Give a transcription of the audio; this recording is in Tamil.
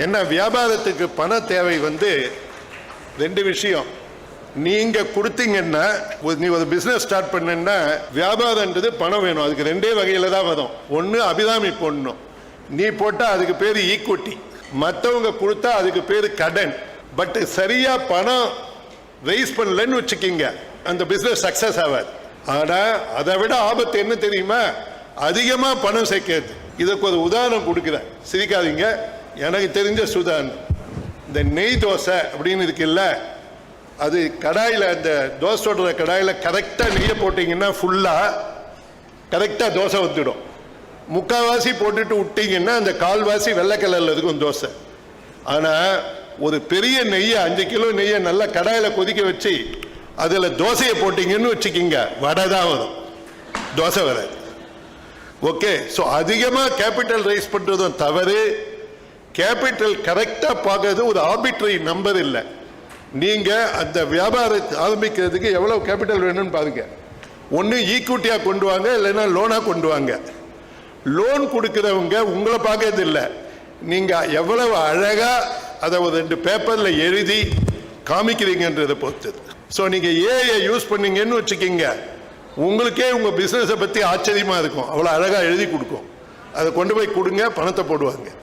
என்ன வியாபாரத்துக்கு பண தேவை ரெண்டு விஷயம். நீங்க கொடுத்தீங்கன்னா நீ ஒரு பிசினஸ் ஸ்டார்ட் பண்ணா வியாபாரம்ன்றது பணம் வேணும். அதுக்கு ரெண்டே வகையில தான் வரும். ஒன்று அபிராமி போடணும், நீ போட்டா அதுக்கு பேர் ஈக்விட்டி, மற்றவங்க கொடுத்தா அதுக்கு பேர் கடன். பட் சரியா பணம் ரைஸ் பண்ணலன்னு வச்சுக்கிங்க, அந்த பிசினஸ் சக்சஸ் ஆகாது. ஆனா அதை விட ஆபத்து என்ன தெரியுமா? அதிகமா பணம் சேர்க்கிறது. இதுக்கு ஒரு உதாரணம் கொடுக்குறேன், சிரிக்காதீங்க. எனக்கு தெரிஞ்ச சுதாரணம், இந்த நெய் தோசை அப்படின்னு இருக்குல்ல, அது கடாயில், அந்த தோசை ஓடுற கடாயில் கரெக்டாக நெய்யை போட்டிங்கன்னா ஃபுல்லாக கரெக்டாக தோசை வந்துடும். முக்கால்வாசி போட்டுட்டு விட்டீங்கன்னா அந்த கால்வாசி வெள்ளை கலரில் இருக்கும் தோசை. ஆனால் ஒரு பெரிய நெய்யை, 5 கிலோ நெய்யை நல்லா கடாயில் கொதிக்க வச்சு அதில் தோசையை போட்டிங்கன்னு வச்சுக்கிங்க, வடை தான் வரும், தோசை வராது. ஓகே, ஸோ அதிகமாக கேபிட்டல் ரைஸ் பண்ணுறதும் தவறு. கேபிட்டல் கரெக்டாக பார்க்கறது ஒரு ஆர்பிட்ரரி நம்பர் இல்லை. நீங்கள் அந்த வியாபாரத்தை ஆரம்பிக்கிறதுக்கு எவ்வளோ கேபிட்டல் வேணும்னு பாருங்க. ஒன்று ஈக்விட்டியாக கொண்டு வாங்க, இல்லைன்னா லோனாக கொண்டு வாங்க. லோன் கொடுக்குறவங்க உங்களை பார்க்கறது இல்லை, நீங்கள் எவ்வளவு அழகாக அதை ஒரு 2 பேப்பரில் எழுதி காமிக்கிறீங்கன்றதை பொறுத்தது. ஸோ நீங்கள் ஏஐ யூஸ் பண்ணீங்கன்னு வச்சுக்கிங்க, உங்களுக்கே உங்கள் பிஸ்னஸை பற்றி ஆச்சரியமாக இருக்கும். அவ்வளோ அழகாக எழுதி கொடுக்கும். அதை கொண்டு போய் கொடுங்க, பணத்தை போடுவாங்க.